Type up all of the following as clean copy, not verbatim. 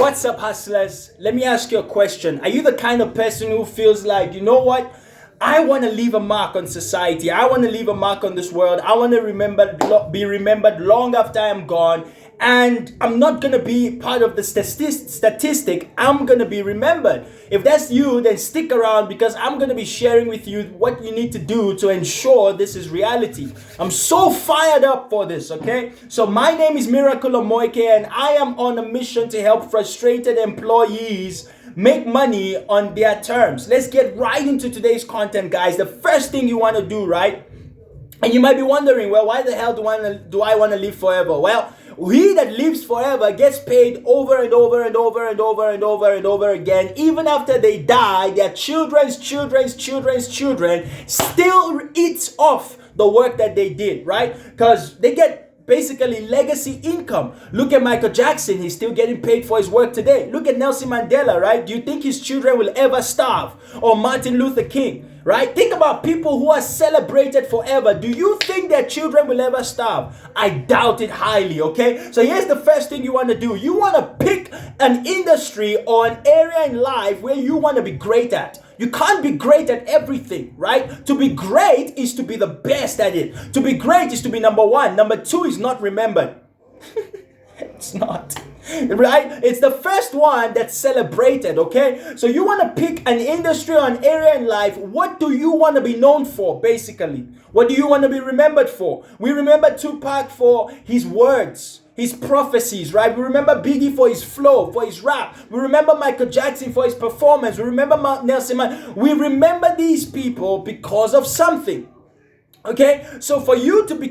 What's up, hustlers? Let me ask you a question. Are you the kind of person who feels like, you know what? I want to leave a mark on society. I want to leave a mark on this world. I want to be remembered long after I'm gone. And I'm not going to be part of the statistic. I'm going to be remembered. If that's you, then stick around because I'm going to be sharing with you what you need to do to ensure this is reality. I'm so fired up for this, okay? So my name is Miracle Omoike and I am on a mission to help frustrated employees make money on their terms. Let's get right into today's content, guys. The first thing you want to do, right? And you might be wondering, well, why the hell do I want to live forever? Well, he that lives forever gets paid over and over and over and over and over and over again. Even after they die, their children's children still eats off the work that they did, right? Because they get basically legacy income. Look at Michael Jackson. He's still getting paid for his work today. Look at Nelson Mandela, right? Do you think his children will ever starve? Or Martin Luther King, right? Think about people who are celebrated forever. Do you think their children will ever starve? I doubt it highly, okay? So here's the first thing you want to do. You want to pick an industry or an area in life where you want to be great at. You can't be great at everything, right? To be great is to be the best at it. To be great is to be number one. Number two is not remembered. It's not. Right? It's the first one that's celebrated, okay? So you want to pick an industry or an area in life. What do you want to be known for, basically? What do you want to be remembered for? We remember Tupac for his words, his prophecies, right? We remember Biggie for his flow, for his rap. We remember Michael Jackson for his performance. We remember Nelson Mandela. We remember these people because of something. Okay, so for you to be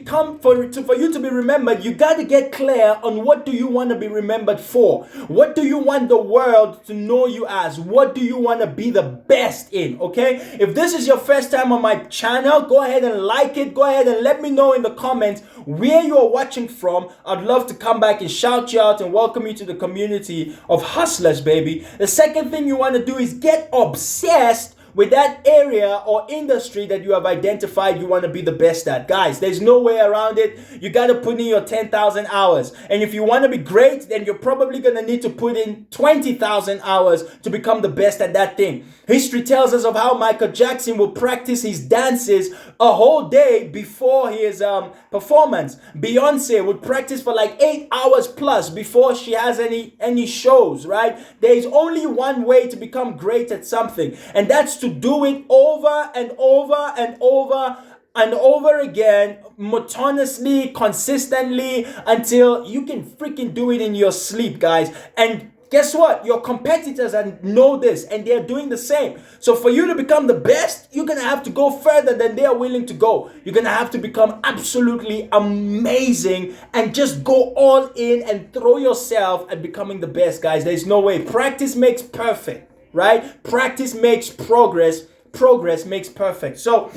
remembered, you got to get clear on what do you want to be remembered for. What do you want the world to know you as? What do you want to be the best in? Okay, if this is your first time on my channel, go ahead and like it. Go ahead and let me know in the comments where you are watching from. I'd love to come back and shout you out and welcome you to the community of hustlers, baby. The second thing you want to do is get obsessed with that area or industry that you have identified you want to be the best at. Guys, there's no way around it. You got to put in your 10,000 hours. And if you want to be great, then you're probably going to need to put in 20,000 hours to become the best at that thing. History tells us of how Michael Jackson will practice his dances a whole day before his performance. Beyonce would practice for like 8 hours plus before she has any shows, right? There is only one way to become great at something, and that's to do it over and over and over and over again, monotonously, consistently, until you can freaking do it in your sleep, guys. And guess what? Your competitors know this and they're doing the same. So for you to become the best, you're going to have to go further than they are willing to go. You're going to have to become absolutely amazing and just go all in and throw yourself at becoming the best, guys. There's no way. Practice makes perfect. Right? Practice makes progress. Progress makes perfect. So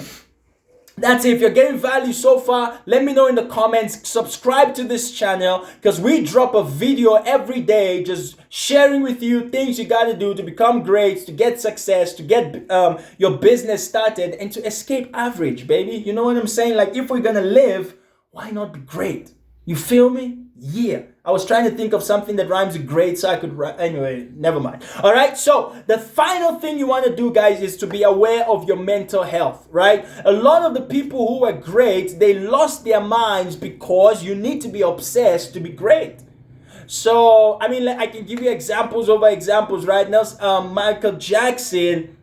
that's it. If you're getting value so far, let me know in the comments. Subscribe to this channel because we drop a video every day just sharing with you things you got to do to become great, to get success, to get your business started, and to escape average, baby. You know what I'm saying? Like, if we're going to live, why not be great? You feel me? Yeah. I was trying to think of something that rhymes with great so I could anyway, never mind. All right. So the final thing you want to do, guys, is to be aware of your mental health, right? A lot of the people who are great, they lost their minds because you need to be obsessed to be great. So, I mean, I can give you examples over examples, right? Now, Michael Jackson,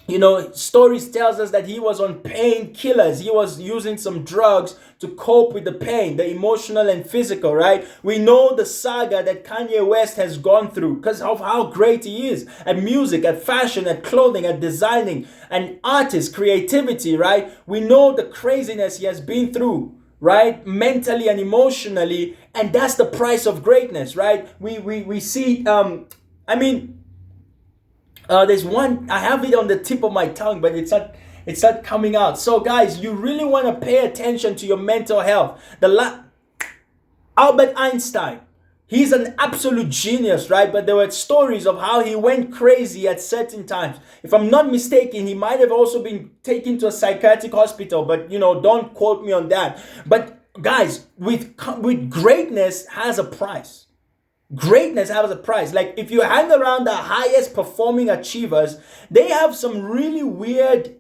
you know, stories tells us that he was on painkillers. He was using some drugs to cope with the pain, the emotional and physical, right? We know the saga that Kanye West has gone through because of how great he is at music, at fashion, at clothing, at designing, and artist, creativity, right? We know the craziness he has been through, right? Mentally and emotionally. And that's the price of greatness, right? We see, there's one, I have it on the tip of my tongue, but it's not coming out. So guys, you really want to pay attention to your mental health. Albert Einstein, he's an absolute genius, right? But there were stories of how he went crazy at certain times. If I'm not mistaken, he might have also been taken to a psychiatric hospital, but you know, don't quote me on that. But guys, with greatness has a price. Greatness has a price. Like if you hang around the highest performing achievers, they have some really weird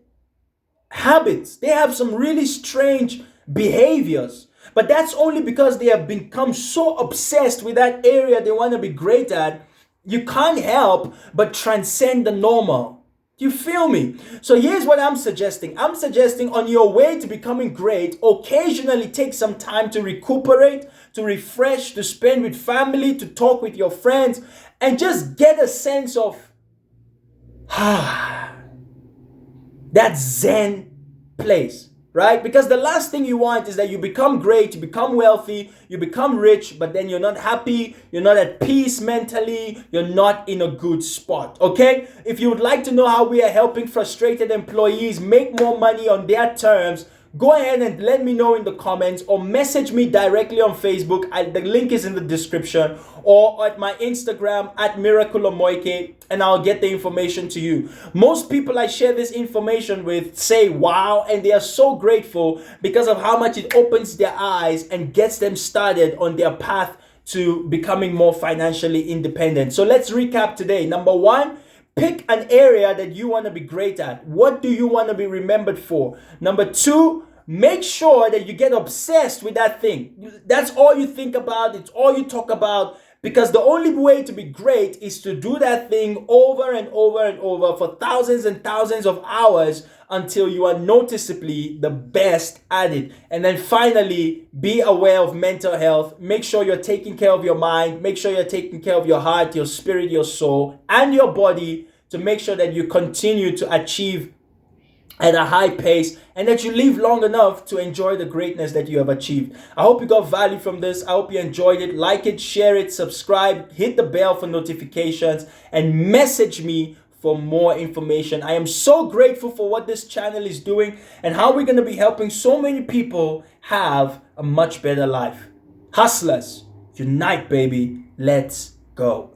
habits. They have some really strange behaviors. But that's only because they have become so obsessed with that area they want to be great at. You can't help but transcend the normal. You feel me? So here's what I'm suggesting. I'm suggesting on your way to becoming great, occasionally take some time to recuperate, to refresh, to spend with family, to talk with your friends, and just get a sense of that Zen place, right? Because the last thing you want is that you become great, you become wealthy, you become rich, but then you're not happy, you're not at peace mentally, you're not in a good spot, okay? If you would like to know how we are helping frustrated employees make more money on their terms, go ahead and let me know in the comments or message me directly on Facebook. The link is in the description, or at my Instagram at Miraculomoike, and I'll get the information to you. Most people I share this information with say wow, and they are so grateful because of how much it opens their eyes and gets them started on their path to becoming more financially independent. So let's recap today. Number one, pick an area that you want to be great at. What do you want to be remembered for? Number two, make sure that you get obsessed with that thing. That's all you think about. It's all you talk about. Because the only way to be great is to do that thing over and over and over for thousands and thousands of hours until you are noticeably the best at it. And then finally, be aware of mental health. Make sure you're taking care of your mind. Make sure you're taking care of your heart, your spirit, your soul, and your body to make sure that you continue to achieve at a high pace and that you live long enough to enjoy the greatness that you have achieved. I hope you got value from this. I hope you enjoyed it. Like it, share it, subscribe, hit the bell for notifications, and message me for more information. I am so grateful for what this channel is doing and how we're going to be helping so many people have a much better life. Hustlers, unite, baby. Let's go.